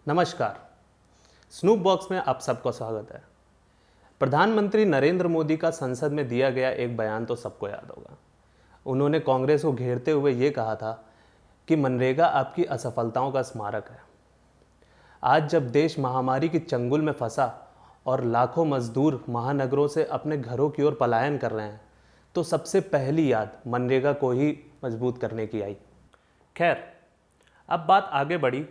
नमस्कार। Snoop box में आप सबका स्वागत है। प्रधानमंत्री नरेंद्र मोदी का संसद में दिया गया एक बयान तो सबको याद होगा। उन्होंने कांग्रेस को घेरते हुए ये कहा था कि मनरेगा आपकी असफलताओं का स्मारक है। आज जब देश महामारी की चंगुल में फंसा और लाखों मजदूर महानगरों से अपने घरों की ओर पलायन कर रहे हैं, तो सबसे पहली याद मनरेगा को ही मजबूत करने की आई। खैर, अब बात आगे बढ़ी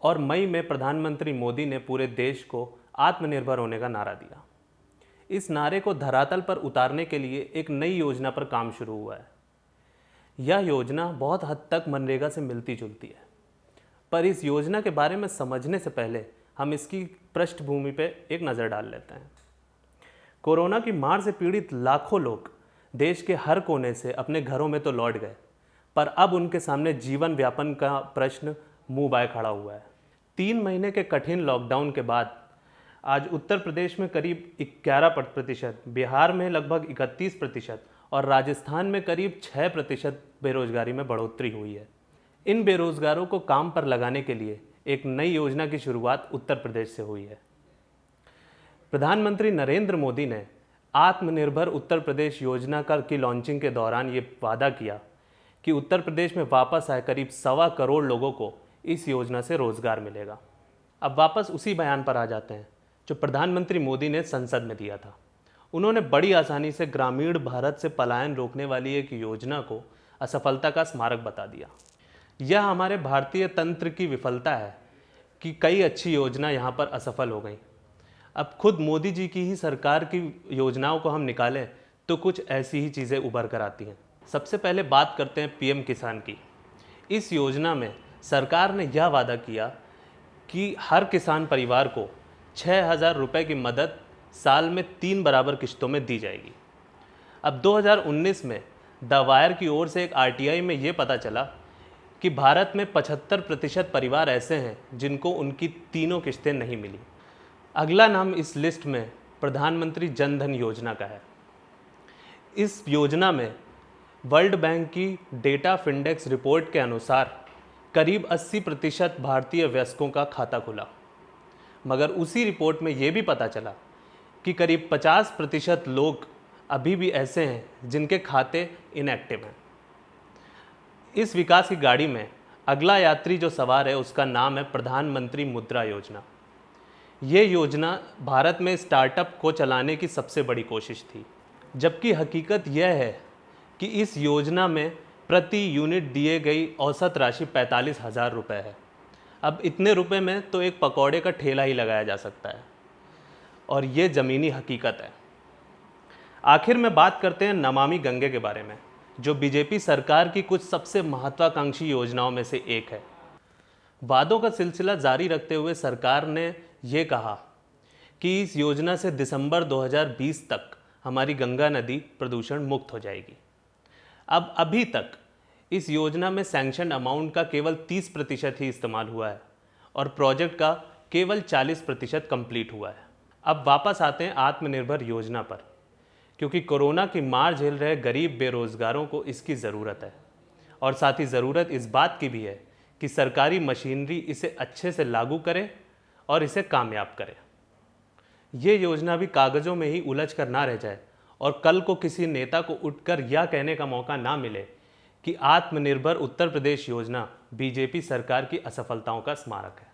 और मई में प्रधानमंत्री मोदी ने पूरे देश को आत्मनिर्भर होने का नारा दिया। इस नारे को धरातल पर उतारने के लिए एक नई योजना पर काम शुरू हुआ है। यह योजना बहुत हद तक मनरेगा से मिलती जुलती है, पर इस योजना के बारे में समझने से पहले हम इसकी पृष्ठभूमि पर एक नज़र डाल लेते हैं। कोरोना की मार से पीड़ित लाखों लोग देश के हर कोने से अपने घरों में तो लौट गए, पर अब उनके सामने जीवन व्यापन का प्रश्न मुंह बाय खड़ा हुआ है। 3 महीने के कठिन लॉकडाउन के बाद आज उत्तर प्रदेश में करीब 11%, बिहार में लगभग 31% और राजस्थान में करीब 6% बेरोजगारी में बढ़ोतरी हुई है। इन बेरोजगारों को काम पर लगाने के लिए एक नई योजना की शुरुआत उत्तर प्रदेश से हुई है। प्रधानमंत्री नरेंद्र मोदी ने आत्मनिर्भर उत्तर प्रदेश योजना की लॉन्चिंग के दौरान ये वादा किया कि उत्तर प्रदेश में वापस आए करीब 1.25 करोड़ लोगों को इस योजना से रोजगार मिलेगा। अब वापस उसी बयान पर आ जाते हैं जो प्रधानमंत्री मोदी ने संसद में दिया था। उन्होंने बड़ी आसानी से ग्रामीण भारत से पलायन रोकने वाली एक योजना को असफलता का स्मारक बता दिया। यह हमारे भारतीय तंत्र की विफलता है कि कई अच्छी योजना यहाँ पर असफल हो गई। अब खुद मोदी जी की ही सरकार की योजनाओं को हम निकालें तो कुछ ऐसी ही चीज़ें उभर कर आती हैं। सबसे पहले बात करते हैं पीएम किसान की। इस योजना में सरकार ने यह वादा किया कि हर किसान परिवार को 6,000 रुपये की मदद साल में 3 बराबर किश्तों में दी जाएगी। अब 2019 में द वायर की ओर से एक आरटीआई में ये पता चला कि भारत में 75% परिवार ऐसे हैं जिनको उनकी तीनों किश्तें नहीं मिली। अगला नाम इस लिस्ट में प्रधानमंत्री जन धन योजना का है। इस योजना में वर्ल्ड बैंक की डेटा फिंडेक्स रिपोर्ट के अनुसार करीब 80% भारतीय वयस्कों का खाता खुला, मगर उसी रिपोर्ट में यह भी पता चला कि करीब 50% लोग अभी भी ऐसे हैं जिनके खाते इनएक्टिव हैं। इस विकास की गाड़ी में अगला यात्री जो सवार है उसका नाम है प्रधानमंत्री मुद्रा योजना। ये योजना भारत में स्टार्टअप को चलाने की सबसे बड़ी कोशिश थी, जबकि हकीकत यह है कि इस योजना में प्रति यूनिट दिए गई औसत राशि 45,000 रुपये है। अब इतने रुपए में तो एक पकौड़े का ठेला ही लगाया जा सकता है, और ये ज़मीनी हकीकत है। आखिर में बात करते हैं नमामि गंगे के बारे में, जो बीजेपी सरकार की कुछ सबसे महत्वाकांक्षी योजनाओं में से एक है। वादों का सिलसिला जारी रखते हुए सरकार ने ये कहा कि इस योजना से दिसंबर 2020 तक हमारी गंगा नदी प्रदूषण मुक्त हो जाएगी। अब अभी तक इस योजना में सैंक्शन अमाउंट का केवल 30% ही इस्तेमाल हुआ है और प्रोजेक्ट का केवल 40% कंप्लीट हुआ है। अब वापस आते हैं आत्मनिर्भर योजना पर, क्योंकि कोरोना की मार झेल रहे गरीब बेरोजगारों को इसकी ज़रूरत है, और साथ ही ज़रूरत इस बात की भी है कि सरकारी मशीनरी इसे अच्छे से लागू करे और इसे कामयाब करे। ये योजना भी कागज़ों में ही उलझ कर ना रह जाए और कल को किसी नेता को उठकर यह कहने का मौका ना मिले कि आत्मनिर्भर उत्तर प्रदेश योजना बीजेपी सरकार की असफलताओं का स्मारक है।